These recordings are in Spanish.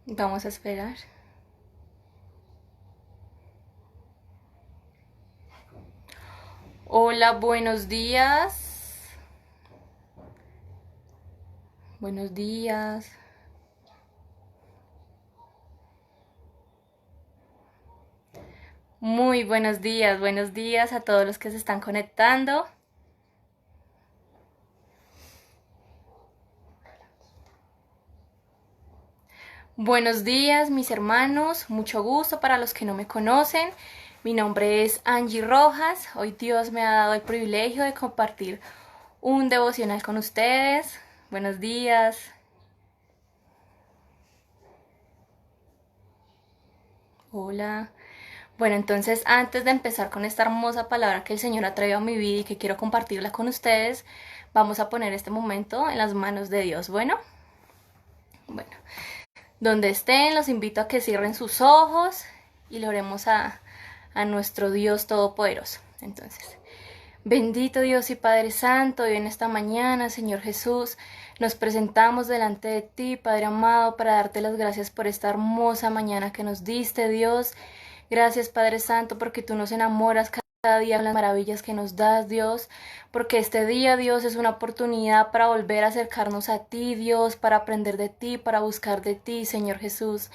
Vamos a esperar. Hola, buenos días. Buenos días. Muy buenos días a todos los que se están conectando. Buenos días, mis hermanos. Mucho gusto para los que no me conocen. Mi nombre es Angie Rojas. Hoy Dios me ha dado el privilegio de compartir un devocional con ustedes. Buenos días. Hola. Bueno, entonces antes de empezar con esta hermosa palabra que el Señor ha traído a mi vida y que quiero compartirla con ustedes, vamos a poner este momento en las manos de Dios. Bueno, donde estén, los invito a que cierren sus ojos y le oremos a nuestro Dios Todopoderoso. Entonces, bendito Dios y Padre Santo, hoy en esta mañana, Señor Jesús, nos presentamos delante de ti, Padre amado, para darte las gracias por esta hermosa mañana que nos diste, Dios. Gracias, Padre Santo, porque tú nos enamoras cada día con las maravillas que nos das, Dios, porque este día, Dios, es una oportunidad para volver a acercarnos a ti, Dios, para aprender de ti, para buscar de ti, Señor Jesús.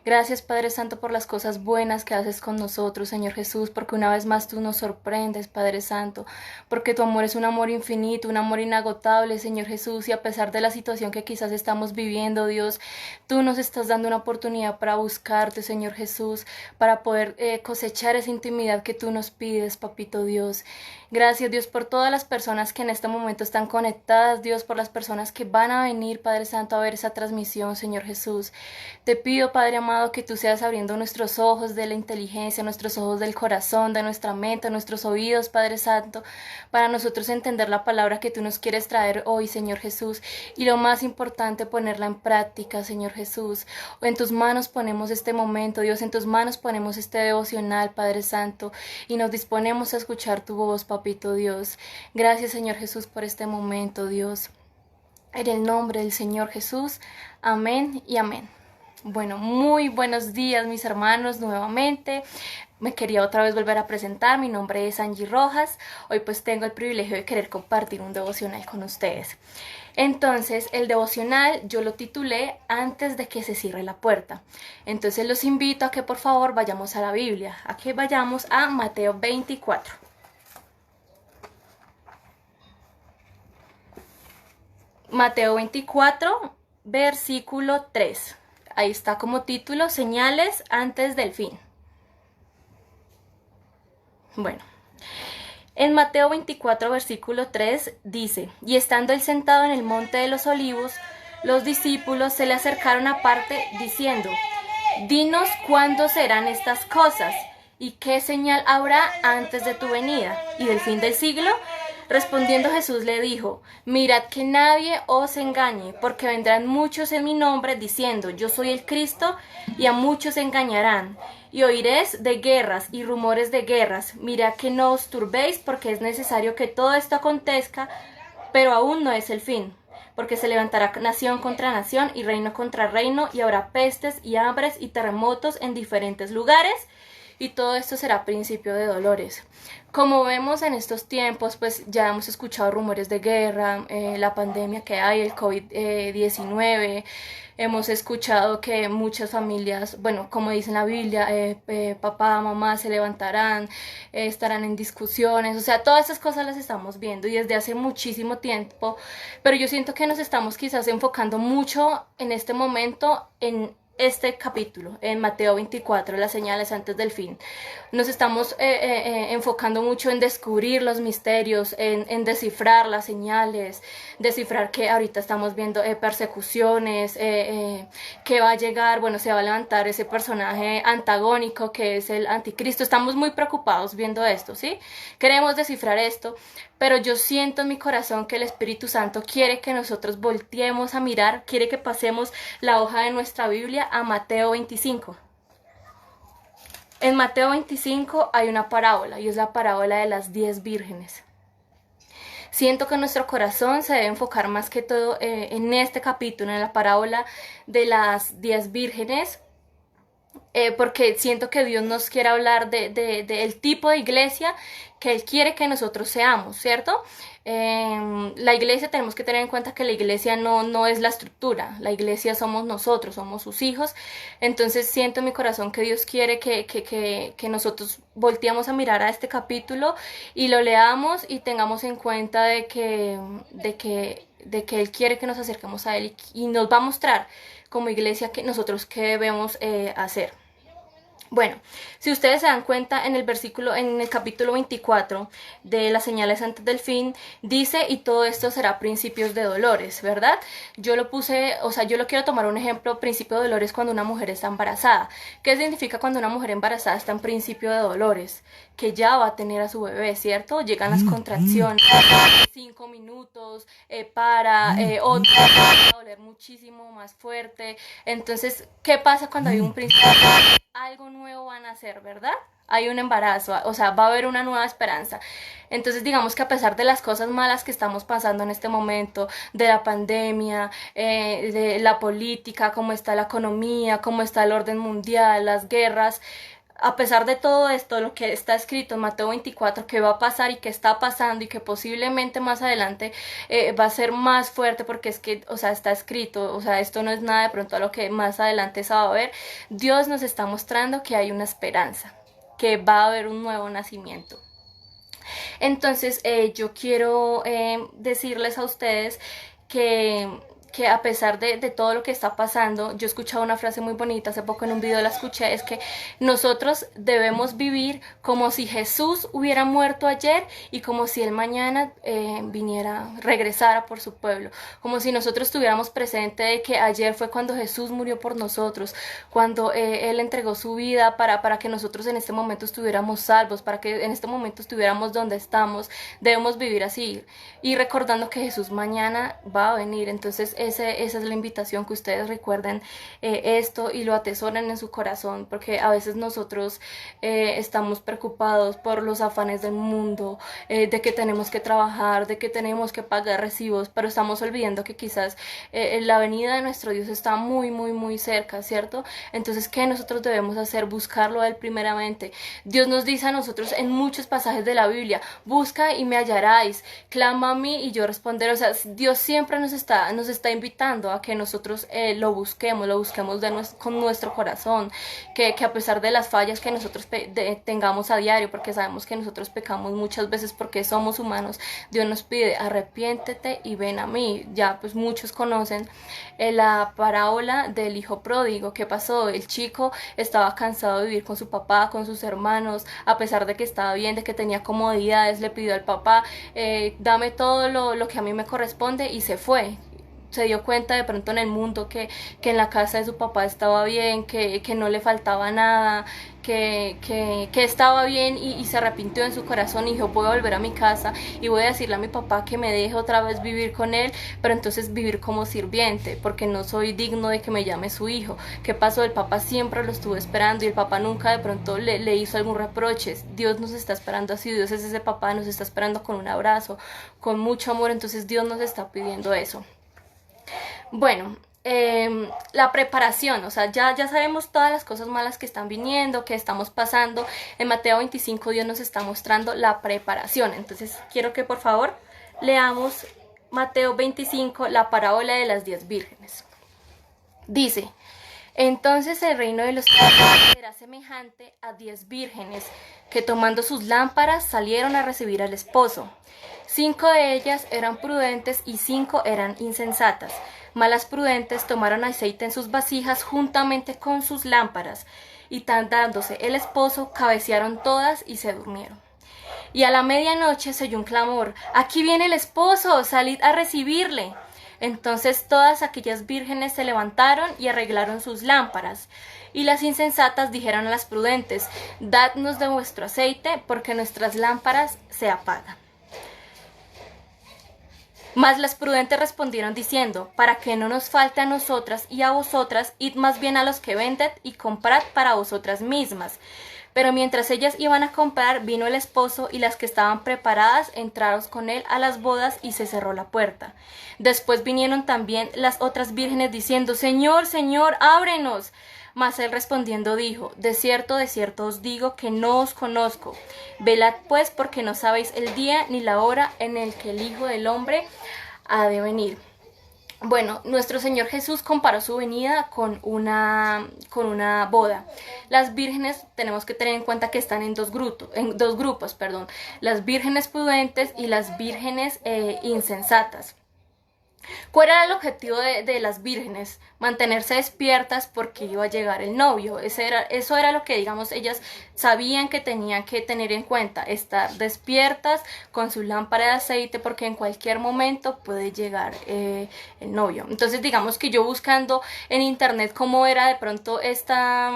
Gracias, Padre Santo, por las cosas buenas que haces con nosotros, Señor Jesús, porque una vez más tú nos sorprendes, Padre Santo, porque tu amor es un amor infinito, un amor inagotable, Señor Jesús, y a pesar de la situación que quizás estamos viviendo, Dios, tú nos estás dando una oportunidad para buscarte, Señor Jesús, para poder cosechar esa intimidad que tú nos pides, Papito Dios. Gracias, Dios, por todas las personas que en este momento están conectadas, Dios, por las personas que van a venir, Padre Santo, a ver esa transmisión, Señor Jesús. Te pido, Padre amado, que tú seas abriendo nuestros ojos de la inteligencia, nuestros ojos del corazón, de nuestra mente, nuestros oídos, Padre Santo, para nosotros entender la palabra que tú nos quieres traer hoy, Señor Jesús. Y lo más importante, ponerla en práctica, Señor Jesús. En tus manos ponemos este momento, Dios, en tus manos ponemos este devocional, Padre Santo, y nos disponemos a escuchar tu voz, Papito Dios. Gracias, Señor Jesús, por este momento, Dios. En el nombre del Señor Jesús. Amén y amén. Bueno, muy buenos días, mis hermanos, nuevamente. Me quería otra vez volver a presentar. Mi nombre es Angie Rojas. Hoy pues tengo el privilegio de querer compartir un devocional con ustedes. Entonces, el devocional yo lo titulé Antes de que se cierre la puerta. Entonces los invito a que por favor vayamos a la Biblia, a que vayamos a Mateo 24. Mateo 24, versículo 3. Ahí está como título, señales antes del fin. Bueno, en Mateo 24, versículo 3 dice, y estando él sentado en el monte de los olivos, los discípulos se le acercaron aparte diciendo, dinos cuándo serán estas cosas y qué señal habrá antes de tu venida y del fin del siglo. Respondiendo Jesús le dijo, mirad que nadie os engañe, porque vendrán muchos en mi nombre diciendo, yo soy el Cristo, y a muchos engañarán. Y oiréis de guerras y rumores de guerras. Mirad que no os turbéis, porque es necesario que todo esto acontezca, pero aún no es el fin. Porque se levantará nación contra nación y reino contra reino, y habrá pestes y hambres y terremotos en diferentes lugares, y todo esto será principio de dolores. Como vemos en estos tiempos, pues ya hemos escuchado rumores de guerra, la pandemia que hay, el COVID-19, hemos escuchado que muchas familias, bueno, como dice en la Biblia, papá, mamá se levantarán, estarán en discusiones, o sea, todas esas cosas las estamos viendo y desde hace muchísimo tiempo, pero yo siento que nos estamos quizás enfocando mucho en este momento en este capítulo, en Mateo 24, las señales antes del fin. Nos estamos enfocando mucho en descubrir los misterios, en descifrar las señales, descifrar que ahorita estamos viendo persecuciones, que va a llegar, bueno, se va a levantar ese personaje antagónico que es el anticristo. Estamos muy preocupados viendo esto, ¿sí? Queremos descifrar esto, pero yo siento en mi corazón que el Espíritu Santo quiere que nosotros volteemos a mirar, quiere que pasemos la hoja de nuestra Biblia a Mateo 25. En Mateo 25 hay una parábola y es la parábola de las 10 vírgenes. Siento que nuestro corazón se debe enfocar más que todo en este capítulo, en la parábola de las 10 vírgenes, porque siento que Dios nos quiere hablar del tipo de iglesia que Él quiere que nosotros seamos, ¿cierto? La iglesia, tenemos que tener en cuenta que la iglesia no es la estructura, la iglesia somos nosotros, somos sus hijos. Entonces siento en mi corazón que Dios quiere que nosotros volteemos a mirar a este capítulo y lo leamos y tengamos en cuenta de que Él quiere que nos acerquemos a Él y nos va a mostrar como iglesia que nosotros qué debemos hacer. Bueno, si ustedes se dan cuenta en el capítulo 24 de las señales antes del fin, dice, y todo esto será principios de dolores, ¿verdad? Yo lo puse, o sea, yo lo quiero tomar un ejemplo, principio de dolores cuando una mujer está embarazada. ¿Qué significa cuando una mujer embarazada está en principio de dolores? Que ya va a tener a su bebé, ¿cierto? Llegan las contracciones, 5 minutos, otra va a doler muchísimo más fuerte. Entonces, ¿qué pasa cuando hay un principio? Algo nuevo van a hacer, ¿verdad? Hay un embarazo, o sea, va a haber una nueva esperanza. Entonces, digamos que a pesar de las cosas malas que estamos pasando en este momento, de la pandemia, de la política, cómo está la economía, cómo está el orden mundial, las guerras, a pesar de todo esto, lo que está escrito en Mateo 24, que va a pasar y que está pasando y que posiblemente más adelante va a ser más fuerte porque es que, o sea, está escrito, o sea, esto no es nada de pronto a lo que más adelante se va a ver. Dios nos está mostrando que hay una esperanza, que va a haber un nuevo nacimiento. Entonces, yo quiero decirles a ustedes que a pesar de todo lo que está pasando, yo he escuchado una frase muy bonita, hace poco en un video la escuché, es que nosotros debemos vivir como si Jesús hubiera muerto ayer y como si Él mañana regresara por su pueblo, como si nosotros tuviéramos presente de que ayer fue cuando Jesús murió por nosotros, cuando Él entregó su vida para que nosotros en este momento estuviéramos salvos, para que en este momento estuviéramos donde estamos. Debemos vivir así y recordando que Jesús mañana va a venir. Entonces esa es la invitación, que ustedes recuerden esto y lo atesoren en su corazón, porque a veces nosotros estamos preocupados por los afanes del mundo, de que tenemos que trabajar, de que tenemos que pagar recibos, pero estamos olvidando que quizás la venida de nuestro Dios está muy, muy, muy cerca, ¿cierto? Entonces, ¿qué nosotros debemos hacer? Buscarlo a Él primeramente. Dios nos dice a nosotros en muchos pasajes de la Biblia: busca y me hallaráis, clama a mí y yo responderé. O sea, Dios siempre nos está invitando a que nosotros lo busquemos con nuestro corazón, que a pesar de las fallas que nosotros tengamos a diario, porque sabemos que nosotros pecamos muchas veces porque somos humanos, Dios nos pide: arrepiéntete y ven a mí. Ya pues muchos conocen la parábola del hijo pródigo. ¿Qué pasó? El chico estaba cansado de vivir con su papá, con sus hermanos, a pesar de que estaba bien, de que tenía comodidades, le pidió al papá: dame todo lo que a mí me corresponde, y se fue. Se dio cuenta de pronto en el mundo que en la casa de su papá estaba bien, que no le faltaba nada, que estaba bien, y se arrepintió en su corazón y dijo: voy a volver a mi casa y voy a decirle a mi papá que me deje otra vez vivir con él, pero entonces vivir como sirviente, porque no soy digno de que me llame su hijo. ¿Qué pasó? El papá siempre lo estuvo esperando y el papá nunca de pronto le hizo algún reproche. Dios nos está esperando así, Dios es ese papá, nos está esperando con un abrazo, con mucho amor. Entonces Dios nos está pidiendo eso. Bueno, la preparación, o sea, ya sabemos todas las cosas malas que están viniendo, que estamos pasando. En Mateo 25 Dios nos está mostrando la preparación. Entonces quiero que por favor leamos Mateo 25, la parábola de las 10 vírgenes. Dice: entonces el reino de los cielos será semejante a 10 vírgenes que, tomando sus lámparas, salieron a recibir al esposo. 5 de ellas eran prudentes y 5 eran insensatas. Mas las prudentes tomaron aceite en sus vasijas juntamente con sus lámparas, y tardándose el esposo, cabecearon todas y se durmieron. Y a la medianoche se oyó un clamor: aquí viene el esposo, salid a recibirle. Entonces todas aquellas vírgenes se levantaron y arreglaron sus lámparas. Y las insensatas dijeron a las prudentes: dadnos de vuestro aceite, porque nuestras lámparas se apagan. Mas las prudentes respondieron diciendo: para que no nos falte a nosotras y a vosotras, id más bien a los que venden y comprad para vosotras mismas. Pero mientras ellas iban a comprar, vino el esposo y las que estaban preparadas entraron con él a las bodas y se cerró la puerta. Después vinieron también las otras vírgenes diciendo: Señor, Señor, ábrenos. Mas él respondiendo dijo: de cierto os digo que no os conozco. Velad pues, porque no sabéis el día ni la hora en el que el Hijo del Hombre ha de venir. Bueno, nuestro Señor Jesús comparó su venida con una boda. Las vírgenes tenemos que tener en cuenta que están en dos grupos, las vírgenes prudentes y las vírgenes insensatas. ¿Cuál era el objetivo de las vírgenes? Mantenerse despiertas porque iba a llegar el novio. Eso era lo que, digamos, ellas sabían que tenían que tener en cuenta: estar despiertas con su lámpara de aceite porque en cualquier momento puede llegar el novio. Entonces, digamos que yo buscando en internet cómo era de pronto esta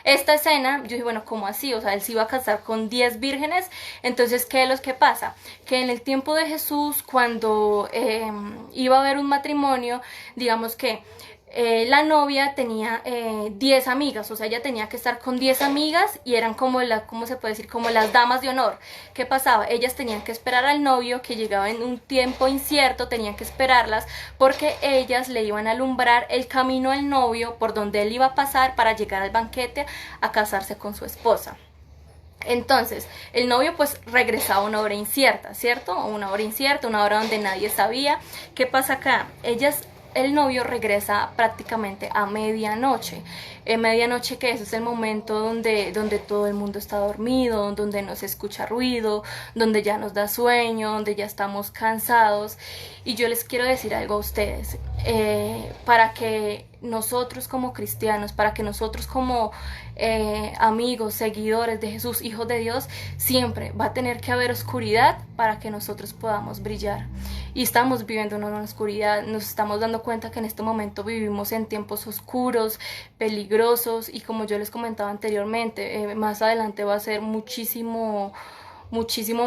escena, yo dije, bueno, ¿cómo así? O sea, él se iba a casar con 10 vírgenes. Entonces, ¿qué es lo que pasa? Que en el tiempo de Jesús, cuando iba a haber un matrimonio, digamos que la novia tenía 10 amigas, o sea, ella tenía que estar con 10 amigas y eran como ¿cómo se puede decir? Como las damas de honor. ¿Qué pasaba? Ellas tenían que esperar al novio que llegaba en un tiempo incierto, tenían que esperarlas porque ellas le iban a alumbrar el camino al novio por donde él iba a pasar para llegar al banquete a casarse con su esposa. Entonces, el novio pues regresaba a una hora incierta, ¿cierto? Una hora incierta, una hora donde nadie sabía. ¿Qué pasa acá? El novio regresa prácticamente a medianoche. Medianoche, que eso es el momento donde todo el mundo está dormido, donde no se escucha ruido, donde ya nos da sueño, donde ya estamos cansados. Y yo les quiero decir algo a ustedes, para que nosotros como cristianos, para que nosotros como amigos, seguidores de Jesús, hijos de Dios, siempre va a tener que haber oscuridad para que nosotros podamos brillar. Y estamos viviendo en una oscuridad, nos estamos dando cuenta que en este momento vivimos en tiempos oscuros, peligrosos, y como yo les comentaba anteriormente, más adelante va a ser muchísimo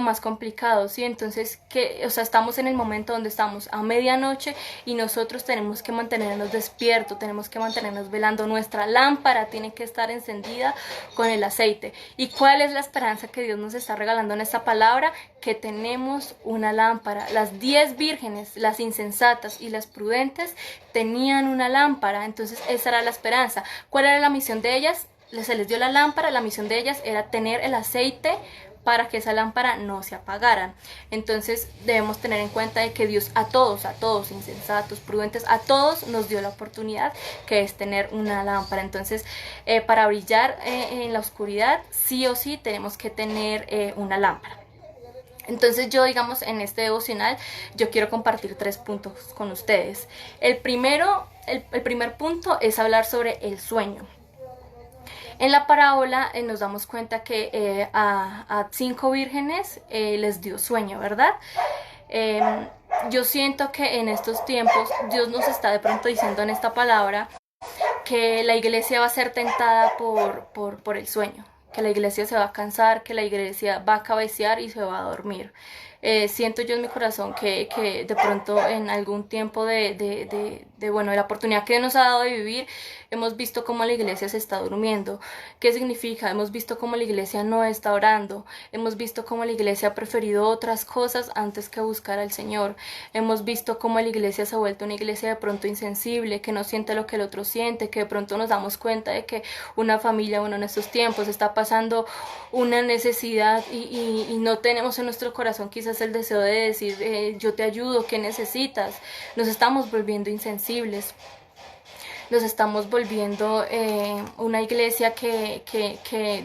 más complicado, ¿sí? Entonces, estamos en el momento donde estamos a medianoche y nosotros tenemos que mantenernos despiertos, tenemos que mantenernos velando. Nuestra lámpara tiene que estar encendida con el aceite. ¿Y cuál es la esperanza que Dios nos está regalando en esta palabra? Que tenemos una lámpara. Las 10 vírgenes, las insensatas y las prudentes, tenían una lámpara. Entonces, esa era la esperanza. ¿Cuál era la misión de ellas? Se les dio la lámpara. La misión de ellas era tener el aceite para que esa lámpara no se apagara. Entonces debemos tener en cuenta de que Dios a todos, insensatos, prudentes, a todos nos dio la oportunidad, que es tener una lámpara. Entonces, para brillar en la oscuridad, sí o sí tenemos que tener una lámpara. Entonces yo, digamos, en este devocional, yo quiero compartir 3 puntos con ustedes. El primer punto es hablar sobre el sueño. En la parábola nos damos cuenta que a 5 vírgenes les dio sueño, ¿verdad? Yo siento que en estos tiempos Dios nos está de pronto diciendo en esta palabra que la iglesia va a ser tentada por el sueño, que la iglesia se va a cansar, que la iglesia va a cabecear y se va a dormir. Siento yo en mi corazón que de pronto en algún tiempo de la oportunidad que nos ha dado de vivir, hemos visto cómo la iglesia se está durmiendo. ¿Qué significa? Hemos visto cómo la iglesia no está orando. Hemos visto cómo la iglesia ha preferido otras cosas antes que buscar al Señor. Hemos visto cómo la iglesia se ha vuelto una iglesia de pronto insensible, que no siente lo que el otro siente, que de pronto nos damos cuenta de que una familia, en estos tiempos está pasando una necesidad y no tenemos en nuestro corazón quizás el deseo de decir, yo te ayudo, ¿qué necesitas? Nos estamos volviendo insensibles. Nos estamos volviendo una iglesia que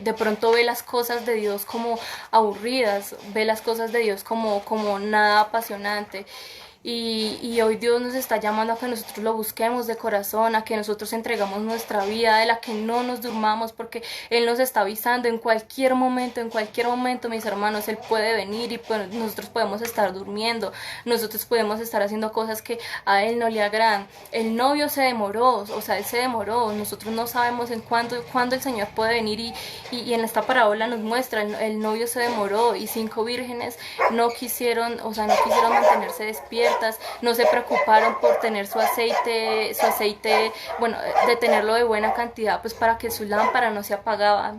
de pronto ve las cosas de Dios como aburridas, ve las cosas de Dios como nada apasionante. Y hoy Dios nos está llamando a que nosotros lo busquemos de corazón, a que nosotros entregamos nuestra vida, de la que no nos durmamos, porque Él nos está avisando en cualquier momento, mis hermanos, Él puede venir y nosotros podemos estar durmiendo, nosotros podemos estar haciendo cosas que a Él no le agradan. El novio se demoró, Él se demoró, nosotros no sabemos en cuándo el Señor puede venir y en esta parábola nos muestra, el novio se demoró y 5 vírgenes no quisieron mantenerse despiertas. herramientas, no se preocuparon por tener su aceite, bueno, de tenerlo de buena cantidad, pues para que su lámpara no se apagaba.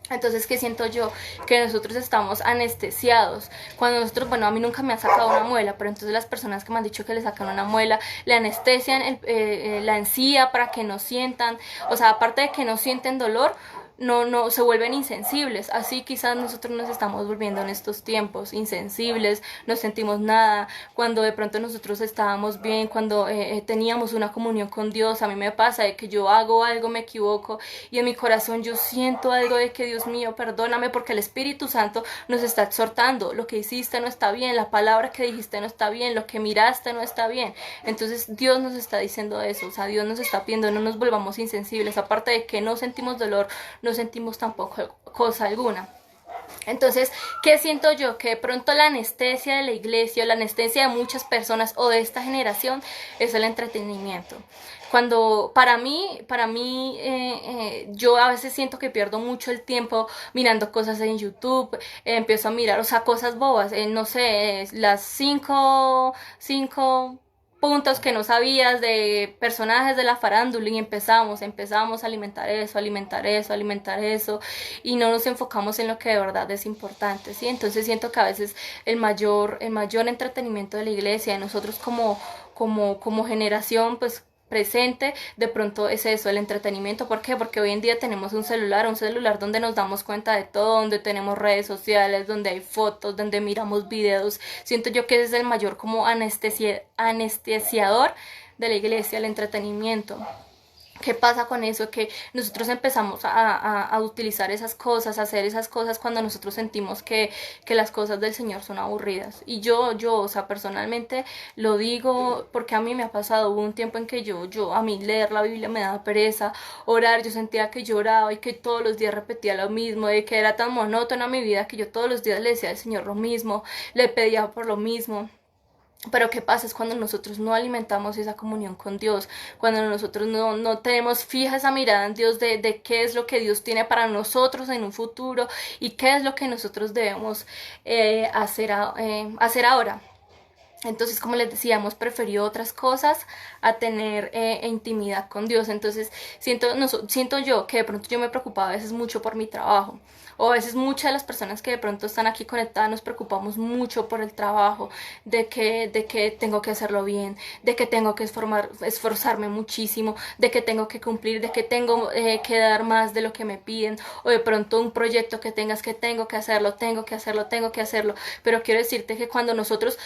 Entonces, ¿qué siento yo? Que nosotros estamos anestesiados. Cuando nosotros, bueno, a mí nunca me han sacado una muela, pero entonces las personas que me han dicho que le sacan una muela, le anestesian la encía para que no sientan, o sea, aparte de que no sienten dolor, no se vuelven insensibles. Así quizás nosotros nos estamos volviendo en estos tiempos insensibles, no sentimos nada. Cuando de pronto nosotros estábamos bien, cuando teníamos una comunión con Dios, a mí me pasa de que yo hago algo, me equivoco y en mi corazón yo siento algo de que Dios mío, perdóname, porque el Espíritu Santo nos está exhortando: lo que hiciste no está bien, la palabra que dijiste no está bien, lo que miraste no está bien. Entonces Dios nos está diciendo eso, o sea, Dios nos está pidiendo no nos volvamos insensibles, aparte de que no sentimos dolor, no sentimos tampoco cosa alguna. Entonces, ¿qué siento yo? Que de pronto la anestesia de la iglesia, o la anestesia de muchas personas o de esta generación es el entretenimiento. Cuando para mí yo a veces siento que pierdo mucho el tiempo mirando cosas en YouTube, empiezo a mirar, o sea, cosas bobas, no sé, las cinco puntos que no sabías de personajes de la farándula y empezamos a alimentar eso y no nos enfocamos en lo que de verdad es importante, ¿sí? Entonces siento que a veces el mayor entretenimiento de la iglesia, de nosotros como generación, pues presente, de pronto es eso, el entretenimiento. ¿Por qué? Porque hoy en día tenemos un celular donde nos damos cuenta de todo, donde tenemos redes sociales, donde hay fotos, donde miramos videos. Siento yo que ese es el mayor como anestesiador de la iglesia, el entretenimiento. ¿Qué pasa con eso? Que nosotros empezamos a utilizar esas cosas, a hacer esas cosas cuando nosotros sentimos que las cosas del Señor son aburridas. Y o sea, personalmente lo digo porque a mí me ha pasado. Hubo un tiempo en que a mí leer la Biblia me daba pereza, orar, yo sentía que lloraba y que todos los días repetía lo mismo, de que era tan monótona mi vida que yo todos los días le decía al Señor lo mismo, le pedía por lo mismo. Pero ¿qué pasa? Es cuando nosotros no alimentamos esa comunión con Dios, cuando nosotros no tenemos fija esa mirada en Dios de qué es lo que Dios tiene para nosotros en un futuro y qué es lo que nosotros debemos hacer ahora. Entonces, como les decía, hemos preferido otras cosas a tener intimidad con Dios. Entonces, siento yo que de pronto yo me preocupaba a veces mucho por mi trabajo. O a veces muchas de las personas que de pronto están aquí conectadas nos preocupamos mucho por el trabajo, de que tengo que hacerlo bien, de que tengo que esforzarme muchísimo, de que tengo que cumplir, de que tengo que dar más de lo que me piden, o de pronto un proyecto que tengas que tengo que hacerlo. Pero quiero decirte que cuando nosotros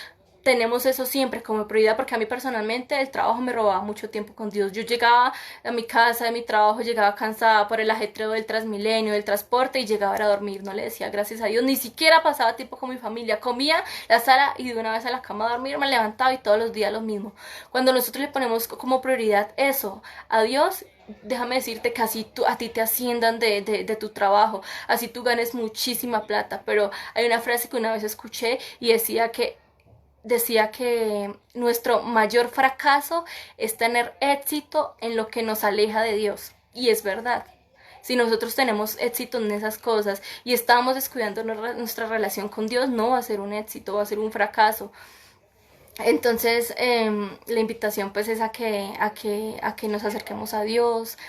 tenemos eso siempre como prioridad, porque a mí personalmente el trabajo me robaba mucho tiempo con Dios. Yo llegaba a mi casa de mi trabajo, llegaba cansada por el ajetreo del Transmilenio, del transporte, y llegaba a dormir. No le decía gracias a Dios, ni siquiera pasaba tiempo con mi familia. Comía la sala y de una vez a la cama a dormir, me levantaba y todos los días lo mismo. Cuando nosotros le ponemos como prioridad eso a Dios, déjame decirte que así a ti te asciendan de tu trabajo, así tú ganes muchísima plata. Pero hay una frase que una vez escuché y decía que nuestro mayor fracaso es tener éxito en lo que nos aleja de Dios. Y es verdad. Si nosotros tenemos éxito en esas cosas y estamos descuidando nuestra relación con Dios, no va a ser un éxito, va a ser un fracaso. Entonces, la invitación pues es a que nos acerquemos a Dios,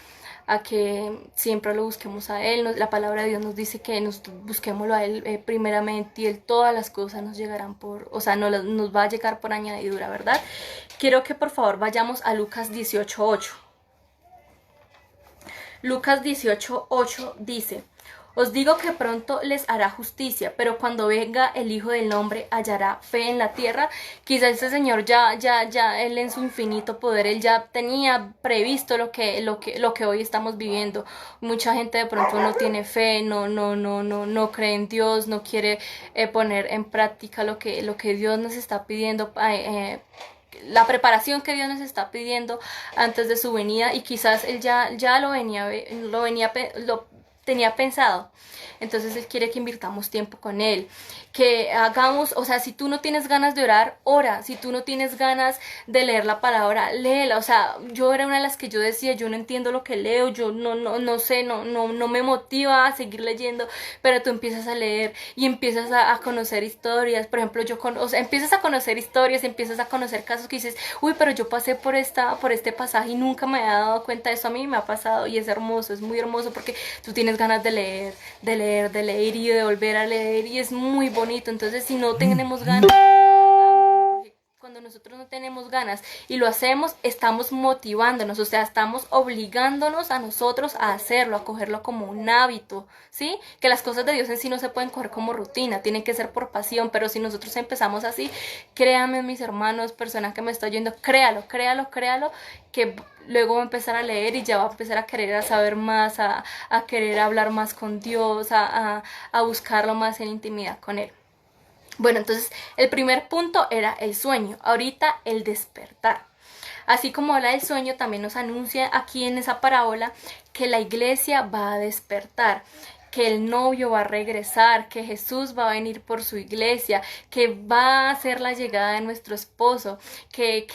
a que siempre lo busquemos a Él. La palabra de Dios nos dice que nos busquémoslo a Él primeramente, y Él todas las cosas nos llegarán o sea, nos va a llegar por añadidura, ¿verdad? Quiero que por favor vayamos a Lucas 18:8. Lucas 18:8 dice: os digo que pronto les hará justicia, pero cuando venga el Hijo del Hombre hallará fe en la tierra. Quizás este Señor Él en su infinito poder, Él ya tenía previsto lo que hoy estamos viviendo. Mucha gente de pronto no tiene fe, no cree en Dios, no quiere poner en práctica lo que Dios nos está pidiendo, la preparación que Dios nos está pidiendo antes de su venida, y quizás Él ya lo tenía pensado. Entonces Él quiere que invirtamos tiempo con Él, que hagamos, o sea, si tú no tienes ganas de orar, ora. Si tú no tienes ganas de leer la palabra, léela. O sea, yo era una de las que yo decía, yo no entiendo lo que leo, yo no sé, no me motiva a seguir leyendo, pero tú empiezas a leer y empiezas a conocer historias. Por ejemplo, o sea, empiezas a conocer historias, empiezas a conocer casos que dices, uy, pero yo pasé por este pasaje y nunca me había dado cuenta de eso. A mí me ha pasado y es hermoso, es muy hermoso porque tú tienes ganas de leer, de leer y de volver a leer y es muy bonito. Entonces, si no tenemos ganas, porque cuando nosotros no tenemos ganas y lo hacemos, estamos motivándonos, o sea, estamos obligándonos a nosotros a hacerlo, a cogerlo como un hábito, ¿sí? Que las cosas de Dios en sí no se pueden coger como rutina, tienen que ser por pasión, pero si nosotros empezamos así, créanme mis hermanos, persona que me está oyendo, créalo, que luego va a empezar a leer y ya va a empezar a querer a saber más, a querer hablar más con Dios, a buscarlo más en intimidad con Él. Bueno, entonces el primer punto era el sueño, ahorita el despertar. Así como habla del sueño, también nos anuncia aquí en esa parábola que la iglesia va a despertar, que el novio va a regresar, que Jesús va a venir por su iglesia, que va a ser la llegada de nuestro esposo, que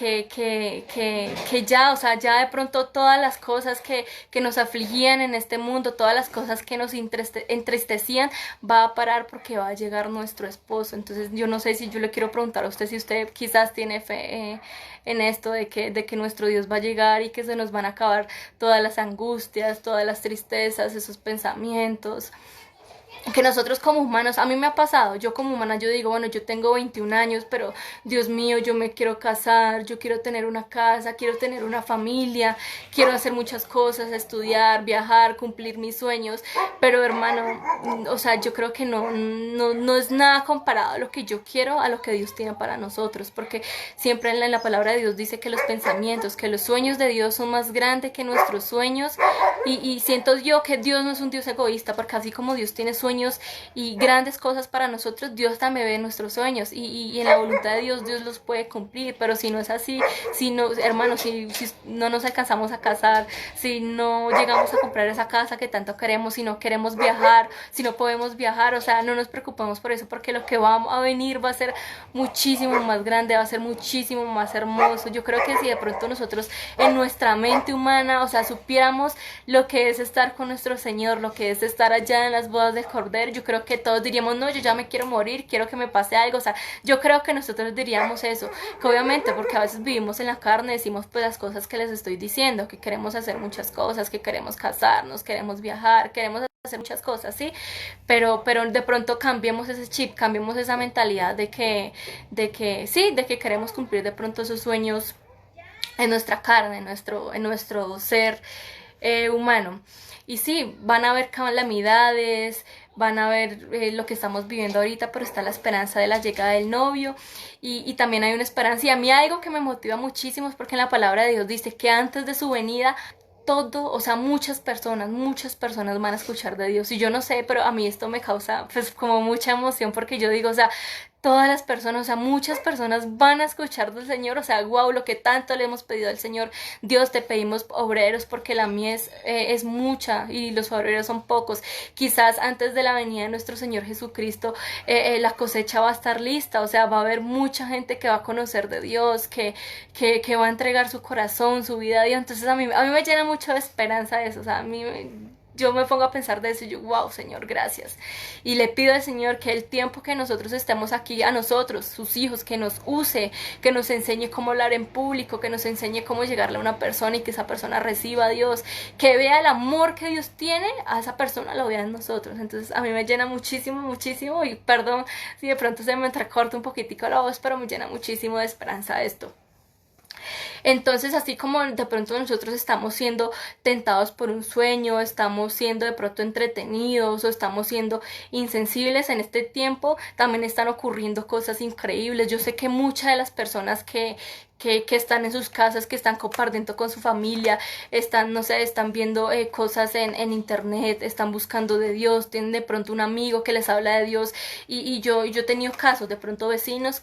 ya, o sea, ya de pronto todas las cosas que nos afligían en este mundo, todas las cosas que nos entristecían, va a parar porque va a llegar nuestro esposo. Entonces yo no sé si yo le quiero preguntar a usted si usted quizás tiene fe en esto de que nuestro Dios va a llegar y que se nos van a acabar todas las angustias, todas las tristezas, esos pensamientos. Que nosotros como humanos, a mí me ha pasado, yo como humana yo digo, bueno, yo tengo 21 años, pero Dios mío, yo me quiero casar, yo quiero tener una casa, quiero tener una familia, quiero hacer muchas cosas, estudiar, viajar, cumplir mis sueños, pero hermano, o sea, yo creo que no es nada comparado a lo que yo quiero, a lo que Dios tiene para nosotros, porque siempre en la palabra de Dios dice que los pensamientos, que los sueños de Dios son más grandes que nuestros sueños, y siento yo que Dios no es un Dios egoísta, porque así como Dios tiene sueños y grandes cosas para nosotros, Dios también ve nuestros sueños y en la voluntad de Dios, Dios los puede cumplir, pero si no es así, si no, hermanos, si no nos alcanzamos a casar, si no llegamos a comprar esa casa que tanto queremos, si no queremos viajar, si no podemos viajar, o sea, no nos preocupemos por eso, porque lo que va a venir va a ser muchísimo más grande, va a ser muchísimo más hermoso. Yo creo que si de pronto nosotros en nuestra mente humana, o sea, supiéramos lo que es estar con nuestro Señor, lo que es estar allá en las bodas de Cordero, yo creo que todos diríamos, no, yo ya me quiero morir, quiero que me pase algo, o sea, yo creo que nosotros diríamos eso, que obviamente porque a veces vivimos en la carne, decimos pues las cosas que les estoy diciendo, que queremos hacer muchas cosas, que queremos casarnos, queremos viajar, queremos hacer muchas cosas, ¿sí? Pero de pronto cambiemos ese chip, cambiemos esa mentalidad de que sí, de que queremos cumplir de pronto esos sueños en nuestra carne, en nuestro ser humano. Y sí, van a haber calamidades, van a ver lo que estamos viviendo ahorita, pero está la esperanza de la llegada del novio y también hay una esperanza. Y a mí algo que me motiva muchísimo es porque en la palabra de Dios dice que antes de su venida todo, o sea, muchas personas van a escuchar de Dios y yo no sé, pero a mí esto me causa pues como mucha emoción porque yo digo, o sea, todas las personas, o sea, muchas personas van a escuchar del Señor, o sea, wow, lo que tanto le hemos pedido al Señor. Dios, te pedimos obreros porque la mies es mucha y los obreros son pocos. Quizás antes de la venida de nuestro Señor Jesucristo la cosecha va a estar lista, o sea, va a haber mucha gente que va a conocer de Dios, que va a entregar su corazón, su vida a Dios. Entonces a mí me llena mucho de esperanza eso, o sea, yo me pongo a pensar de eso y yo, wow, Señor, gracias. Y le pido al Señor que el tiempo que nosotros estemos aquí, a nosotros, sus hijos, que nos use, que nos enseñe cómo hablar en público, que nos enseñe cómo llegarle a una persona y que esa persona reciba a Dios, que vea el amor que Dios tiene, a esa persona lo vea en nosotros. Entonces a mí me llena muchísimo, muchísimo, y perdón si de pronto se me entrecorta un poquitico la voz, pero me llena muchísimo de esperanza esto. Entonces, así como de pronto nosotros estamos siendo tentados por un sueño, estamos siendo de pronto entretenidos o estamos siendo insensibles en este tiempo, también están ocurriendo cosas increíbles. Yo sé que muchas de las personas que están en sus casas, que están compartiendo con su familia, están, no sé, están viendo cosas en internet, están buscando de Dios, tienen de pronto un amigo que les habla de Dios y yo he tenido casos, de pronto vecinos,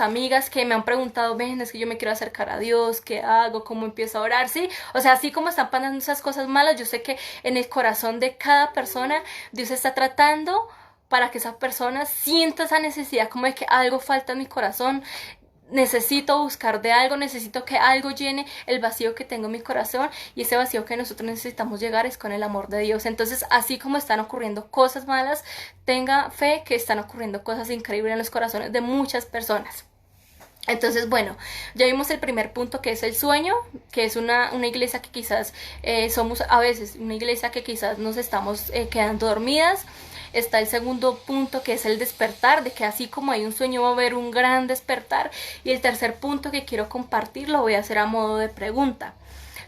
amigas que me han preguntado, ven, es que yo me quiero acercar a Dios, ¿qué hago? ¿Cómo empiezo a orar? Sí, o sea, así como están pasando esas cosas malas, yo sé que en el corazón de cada persona Dios está tratando para que esa persona sienta esa necesidad como de que algo falta en mi corazón, necesito buscar de algo, necesito que algo llene el vacío que tengo en mi corazón y ese vacío que nosotros necesitamos llegar es con el amor de Dios. Entonces, así como están ocurriendo cosas malas, tenga fe que están ocurriendo cosas increíbles en los corazones de muchas personas. Entonces, bueno, ya vimos el primer punto que es el sueño, que es una iglesia que quizás somos a veces una iglesia que quizás nos estamos quedando dormidas. Está el segundo punto que es el despertar, de que así como hay un sueño va a haber un gran despertar. Y el tercer punto que quiero compartir lo voy a hacer a modo de pregunta.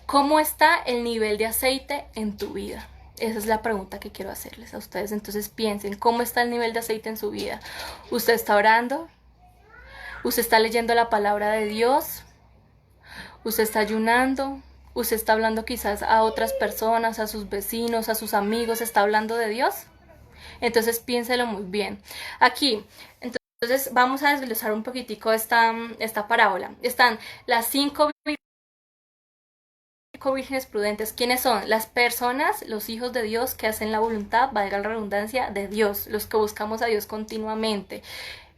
¿Cómo está el nivel de aceite en tu vida? Esa es la pregunta que quiero hacerles a ustedes. Entonces piensen, ¿cómo está el nivel de aceite en su vida? ¿Usted está orando? ¿Usted está leyendo la palabra de Dios? ¿Usted está ayunando? ¿Usted está hablando quizás a otras personas, a sus vecinos, a sus amigos? ¿Está hablando de Dios? Entonces piénselo muy bien. Aquí, entonces vamos a desglosar un poquitico esta parábola. Están las cinco vírgenes prudentes. ¿Quiénes son? Las personas, los hijos de Dios que hacen la voluntad, valga la redundancia, de Dios, los que buscamos a Dios continuamente.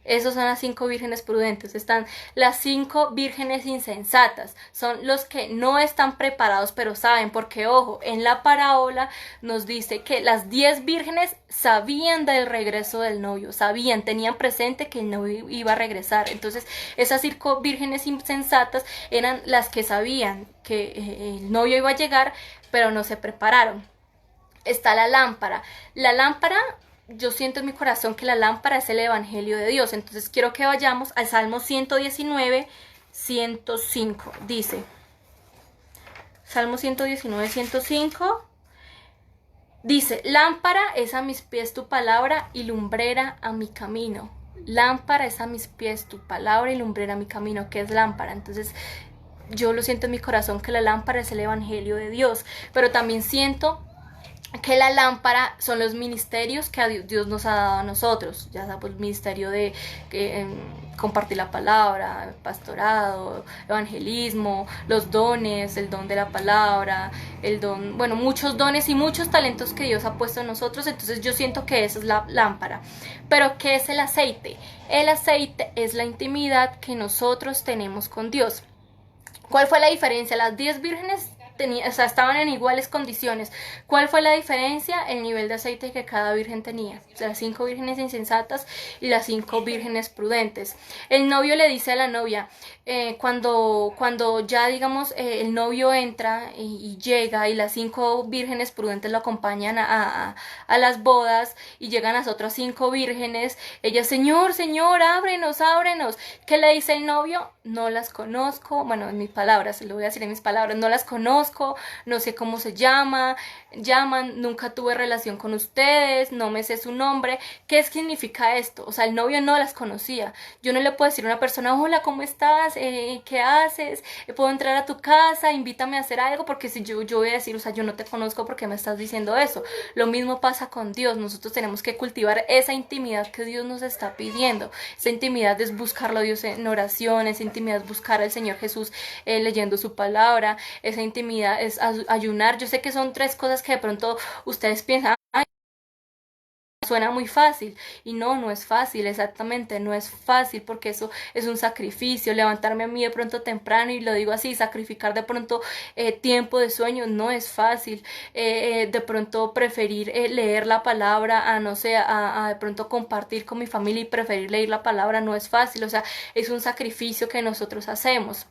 Esos son las 5 vírgenes prudentes. Están las 5 vírgenes insensatas. Son los que no están preparados, pero saben, porque ojo, en la parábola nos dice que las 10 vírgenes sabían del regreso del novio, sabían, tenían presente que el novio iba a regresar. Entonces, esas 5 vírgenes insensatas eran las que sabían que el novio iba a llegar, pero no se prepararon. Está la lámpara. La lámpara, yo siento en mi corazón que la lámpara es el evangelio de Dios. Entonces quiero que vayamos al Salmo 119, 105. Dice, Salmo 119, 105. Dice, lámpara es a mis pies tu palabra y lumbrera a mi camino. Lámpara es a mis pies tu palabra y lumbrera a mi camino. ¿Qué es lámpara? Entonces yo lo siento en mi corazón que la lámpara es el evangelio de Dios. Pero también siento que la lámpara son los ministerios que Dios nos ha dado a nosotros, ya sea pues el ministerio de compartir la palabra, pastorado, evangelismo, los dones, el don de la palabra, el don, bueno, muchos dones y muchos talentos que Dios ha puesto en nosotros. Entonces yo siento que esa es la lámpara. Pero ¿qué es el aceite? El aceite es la intimidad que nosotros tenemos con Dios. ¿Cuál fue la diferencia? Las 10 vírgenes estaban en iguales condiciones. ¿Cuál fue la diferencia? El nivel de aceite que cada virgen tenía. O sea, las 5 vírgenes insensatas y las 5 vírgenes prudentes. El novio le dice a la novia, cuando ya digamos el novio entra y llega y las 5 vírgenes prudentes lo acompañan a las bodas y llegan las otras 5 vírgenes, ella, Señor, ábrenos. ¿Qué le dice el novio? No las conozco. Bueno, en mis palabras, lo voy a decir en mis palabras, no las conozco, no sé cómo se llaman, nunca tuve relación con ustedes, no me sé su nombre. ¿Qué significa esto? O sea, el novio no las conocía. Yo no le puedo decir a una persona, hola, ¿cómo estás? ¿Qué haces? ¿Puedo entrar a tu casa? Invítame a hacer algo, porque si yo voy a decir, o sea, yo no te conozco porque me estás diciendo eso. Lo mismo pasa con Dios. Nosotros tenemos que cultivar esa intimidad que Dios nos está pidiendo. Esa intimidad es buscarlo a Dios en oración, esa intimidad es buscar al Señor Jesús leyendo su palabra, esa intimidad es ayunar. Yo sé que son 3 cosas que de pronto ustedes piensan, suena muy fácil, y no es fácil, exactamente, no es fácil, porque eso es un sacrificio. Levantarme a mí de pronto temprano, y lo digo así, sacrificar de pronto tiempo de sueño, no es fácil. De pronto preferir leer la palabra a no sé, a de pronto compartir con mi familia y preferir leer la palabra, no es fácil. O sea, es un sacrificio que nosotros hacemos.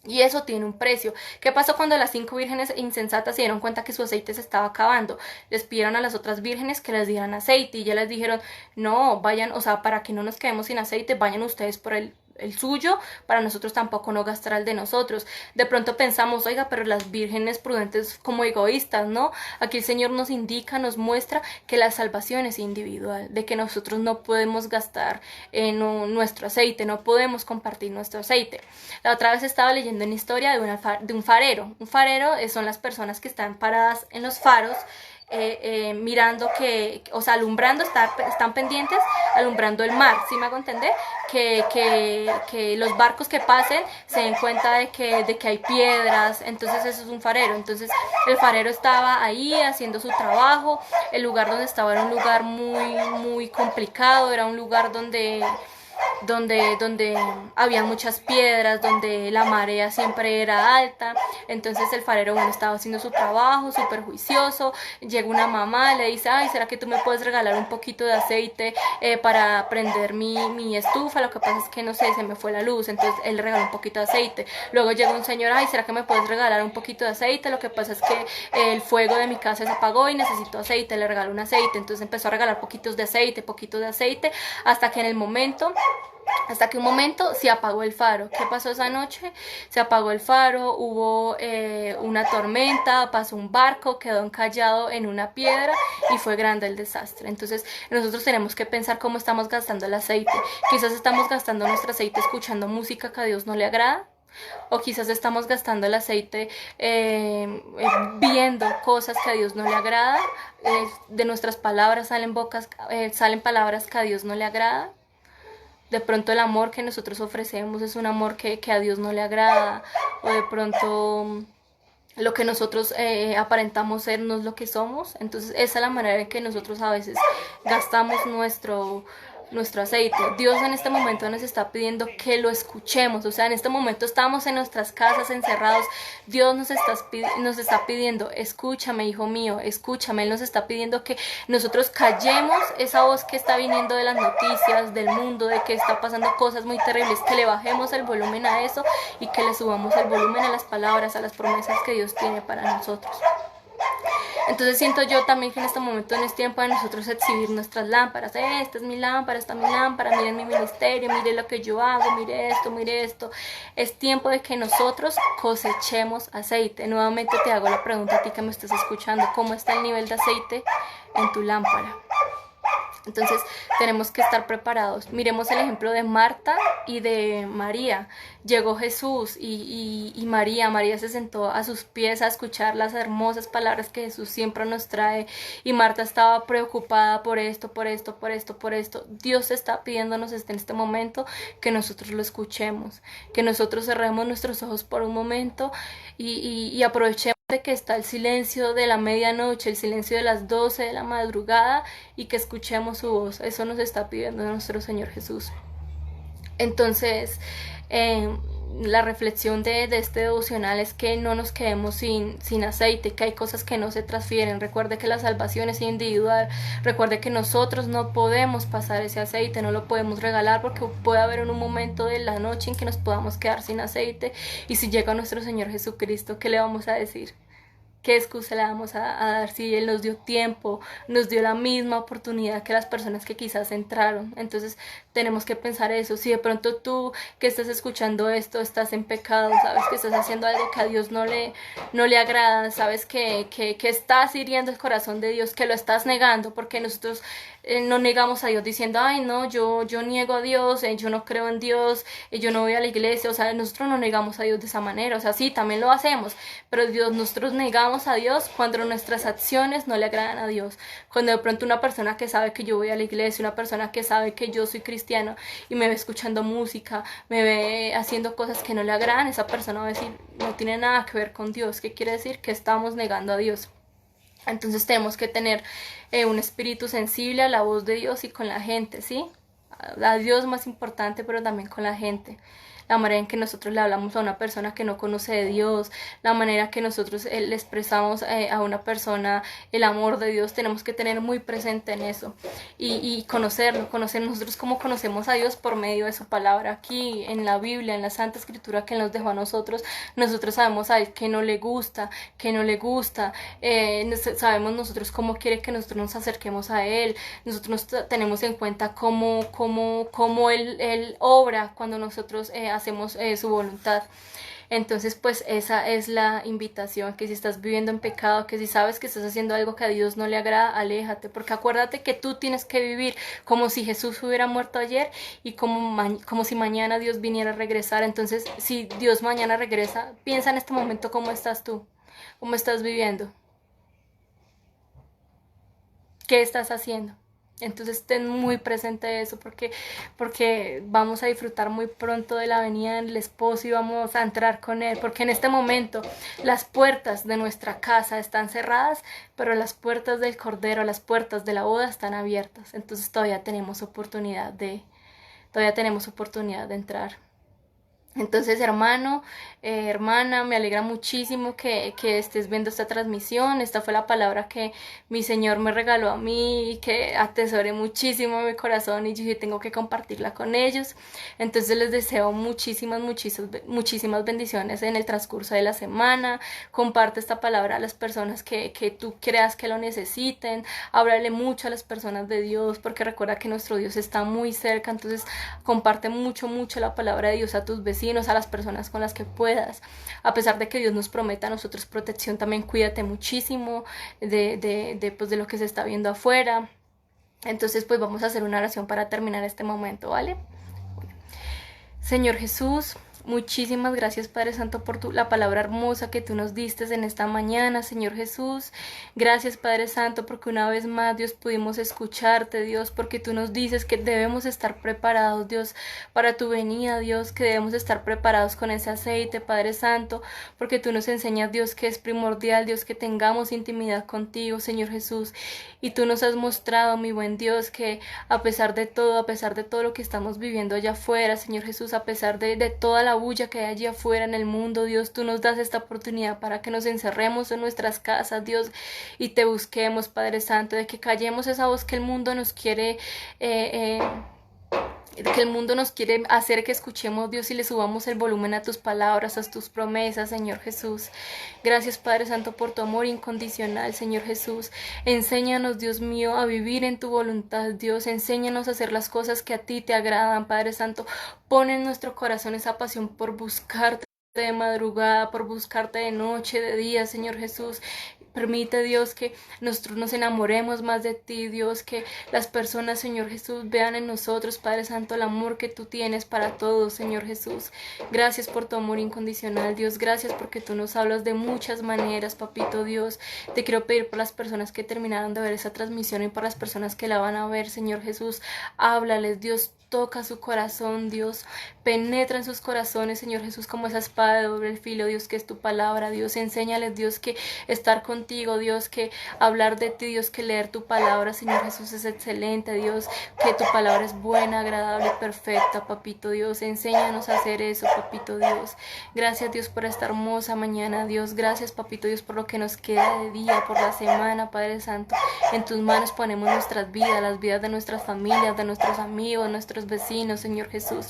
Y eso tiene un precio. ¿Qué pasó cuando las 5 vírgenes insensatas se dieron cuenta que su aceite se estaba acabando? Les pidieron a las otras vírgenes que les dieran aceite y ya les dijeron, no, vayan, o sea, para que no nos quedemos sin aceite, vayan ustedes por el el suyo, para nosotros tampoco no gastar el de nosotros. De pronto pensamos, oiga, pero las vírgenes prudentes como egoístas, ¿no? Aquí el Señor nos indica, nos muestra que la salvación es individual, de que nosotros no podemos gastar en nuestro aceite, no podemos compartir nuestro aceite. La otra vez estaba leyendo una historia de un farero. Un farero son las personas que están paradas en los faros, mirando o sea, alumbrando, están pendientes, alumbrando el mar, ¿sí me hago entender? Que los barcos que pasen se den cuenta de que hay piedras, entonces eso es un farero. Entonces el farero estaba ahí haciendo su trabajo, el lugar donde estaba era un lugar muy complicado, era un lugar donde había muchas piedras, donde la marea siempre era alta. Entonces el farero, bueno, estaba haciendo su trabajo súper juicioso. Llega una mamá, le dice, ay, ¿será que tú me puedes regalar un poquito de aceite para prender mi estufa? Lo que pasa es que, no sé, se me fue la luz. Entonces él le regaló un poquito de aceite. Luego llega un señor, ay, ¿será que me puedes regalar un poquito de aceite? Lo que pasa es que el fuego de mi casa se apagó y necesito aceite. Le regaló un aceite. Entonces empezó a regalar poquitos de aceite, hasta que un momento se apagó el faro. ¿Qué pasó esa noche? Se apagó el faro, hubo una tormenta, pasó un barco, quedó encallado en una piedra y fue grande el desastre. Entonces nosotros tenemos que pensar cómo estamos gastando el aceite. Quizás estamos gastando nuestro aceite escuchando música que a Dios no le agrada. O quizás estamos gastando el aceite viendo cosas que a Dios no le agrada. De nuestras palabras salen palabras que a Dios no le agrada. De pronto el amor que nosotros ofrecemos es un amor que a Dios no le agrada, o de pronto lo que nosotros aparentamos ser no es lo que somos. Entonces esa es la manera en que nosotros a veces gastamos nuestro aceite. Dios en este momento nos está pidiendo que lo escuchemos. O sea, en este momento estamos en nuestras casas encerrados. Dios nos está pidiendo, escúchame, hijo mío, escúchame. Él nos está pidiendo que nosotros callemos esa voz que está viniendo de las noticias, del mundo, de que está pasando cosas muy terribles, que le bajemos el volumen a eso y que le subamos el volumen a las palabras, a las promesas que Dios tiene para nosotros. Entonces siento yo también que en este momento no es tiempo de nosotros exhibir nuestras lámparas. Esta es mi lámpara, esta es mi lámpara, miren mi ministerio, miren lo que yo hago, mire esto, mire esto. Es tiempo de que nosotros cosechemos aceite. Nuevamente te hago la pregunta a ti que me estás escuchando, ¿cómo está el nivel de aceite en tu lámpara? Entonces tenemos que estar preparados. Miremos el ejemplo de Marta y de María. Llegó Jesús y María se sentó a sus pies a escuchar las hermosas palabras que Jesús siempre nos trae. Y Marta estaba preocupada por esto. Dios está pidiéndonos en este momento que nosotros lo escuchemos, que nosotros cerremos nuestros ojos por un momento y aprovechemos de que está el silencio de la medianoche, el silencio de las 12 de la madrugada, y que escuchemos su voz. Eso nos está pidiendo nuestro Señor Jesús. Entonces, la reflexión de este devocional es que no nos quedemos sin aceite, que hay cosas que no se transfieren. Recuerde que la salvación es individual. Recuerde que nosotros no podemos pasar ese aceite, no lo podemos regalar, porque puede haber en un momento de la noche en que nos podamos quedar sin aceite. Y si llega nuestro Señor Jesucristo, ¿qué le vamos a decir? ¿Qué excusa le vamos a dar si Él nos dio tiempo, nos dio la misma oportunidad que las personas que quizás entraron? Entonces tenemos que pensar eso. Si de pronto tú que estás escuchando esto estás en pecado, sabes que estás haciendo algo que a Dios no le agrada, sabes que estás hiriendo el corazón de Dios, que lo estás negando, porque nosotros no negamos a Dios diciendo, ay no, yo niego a Dios, yo no creo en Dios, yo no voy a la iglesia. O sea, nosotros no negamos a Dios de esa manera. O sea, sí, también lo hacemos, pero nosotros negamos a Dios cuando nuestras acciones no le agradan a Dios. Cuando de pronto una persona que sabe que yo voy a la iglesia, una persona que sabe que yo soy cristiano y me ve escuchando música, me ve haciendo cosas que no le agradan, esa persona va a decir, no tiene nada que ver con Dios. ¿Qué quiere decir? Que estamos negando a Dios. Entonces tenemos que tener un espíritu sensible a la voz de Dios y con la gente, ¿sí? A Dios más importante, pero también con la gente. la manera en que nosotros le hablamos a una persona que no conoce de Dios, la manera que nosotros le expresamos a una persona el amor de Dios. Tenemos que tener muy presente en eso y conocer nosotros cómo conocemos a Dios por medio de su palabra. Aquí en la Biblia, en la Santa Escritura que Él nos dejó a nosotros sabemos a Él que no le gusta, sabemos nosotros cómo quiere que nosotros nos acerquemos a Él. Nosotros tenemos en cuenta cómo Él obra cuando nosotros hacemos su voluntad. Entonces, pues esa es la invitación, que si estás viviendo en pecado, que si sabes que estás haciendo algo que a Dios no le agrada, aléjate, porque acuérdate que tú tienes que vivir como si Jesús hubiera muerto ayer y como si mañana Dios viniera a regresar. Entonces, si Dios mañana regresa, piensa en este momento cómo estás tú, cómo estás viviendo, qué estás haciendo. Entonces ten muy presente eso, porque vamos a disfrutar muy pronto de la venida del esposo y vamos a entrar con él, porque en este momento las puertas de nuestra casa están cerradas, pero las puertas del Cordero, las puertas de la boda están abiertas. Entonces todavía tenemos oportunidad de entrar. Entonces, hermano, hermana, me alegra muchísimo que estés viendo esta transmisión. Esta fue la palabra que mi Señor me regaló a mí y que atesoré muchísimo en mi corazón, y yo dije, tengo que compartirla con ellos. Entonces les deseo muchísimas bendiciones en el transcurso de la semana. Comparte esta palabra a las personas que tú creas que lo necesiten. Háblale mucho a las personas de Dios, porque recuerda que nuestro Dios está muy cerca. Entonces comparte mucho la palabra de Dios a tus vecinos, a las personas con las que puedas. A pesar de que Dios nos prometa a nosotros protección, también cuídate muchísimo de lo que se está viendo afuera. Entonces, pues vamos a hacer una oración para terminar este momento, ¿vale? Bueno. Señor Jesús, muchísimas gracias, Padre Santo, por la palabra hermosa que tú nos diste en esta mañana, Señor Jesús. Gracias, Padre Santo, porque una vez más, Dios, pudimos escucharte, Dios, porque tú nos dices que debemos estar preparados, Dios, para tu venida, Dios, que debemos estar preparados con ese aceite, Padre Santo, porque tú nos enseñas, Dios, que es primordial, Dios, que tengamos intimidad contigo, Señor Jesús. Y tú nos has mostrado, mi buen Dios, que a pesar de todo lo que estamos viviendo allá afuera, Señor Jesús, a pesar de toda la bulla que hay allí afuera en el mundo, Dios, tú nos das esta oportunidad para que nos encerremos en nuestras casas, Dios, y te busquemos, Padre Santo, de que callemos esa voz que el mundo nos quiere hacer que escuchemos, Dios, y le subamos el volumen a tus palabras, a tus promesas, Señor Jesús. Gracias, Padre Santo, por tu amor incondicional, Señor Jesús. Enséñanos, Dios mío, a vivir en tu voluntad, Dios. Enséñanos a hacer las cosas que a ti te agradan, Padre Santo. Pon en nuestro corazón esa pasión por buscarte de madrugada, por buscarte de noche, de día, Señor Jesús. Permite, Dios, que nosotros nos enamoremos más de ti, Dios, que las personas, Señor Jesús, vean en nosotros, Padre Santo, el amor que tú tienes para todos, Señor Jesús. Gracias por tu amor incondicional, Dios. Gracias porque tú nos hablas de muchas maneras, Papito Dios. Te quiero pedir por las personas que terminaron de ver esa transmisión y por las personas que la van a ver, Señor Jesús. Háblales, Dios. Toca su corazón, Dios, penetra en sus corazones, Señor Jesús, como esa espada de doble filo, Dios, que es tu palabra, Dios. Enséñales, Dios, que estar contigo, Dios, que hablar de ti, Dios, que leer tu palabra, Señor Jesús, es excelente, Dios, que tu palabra es buena, agradable, perfecta, Papito Dios. Enséñanos a hacer eso, Papito Dios. Gracias, Dios, por esta hermosa mañana, Dios. Gracias, Papito Dios, por lo que nos queda de día, por la semana, Padre Santo. En tus manos ponemos nuestras vidas, las vidas de nuestras familias, de nuestros amigos, nuestros vecinos, Señor Jesús.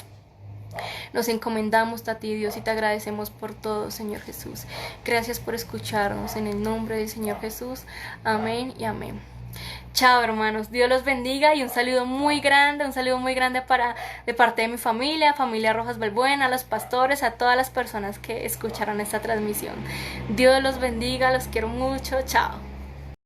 Nos encomendamos a ti, Dios, y te agradecemos por todo, Señor Jesús. Gracias por escucharnos, en el nombre del Señor Jesús. Amén y amén. Chao, hermanos, Dios los bendiga, y un saludo muy grande de parte de mi familia Rojas Balbuena, a los pastores, a todas las personas que escucharon esta transmisión. Dios los bendiga, los quiero mucho, chao.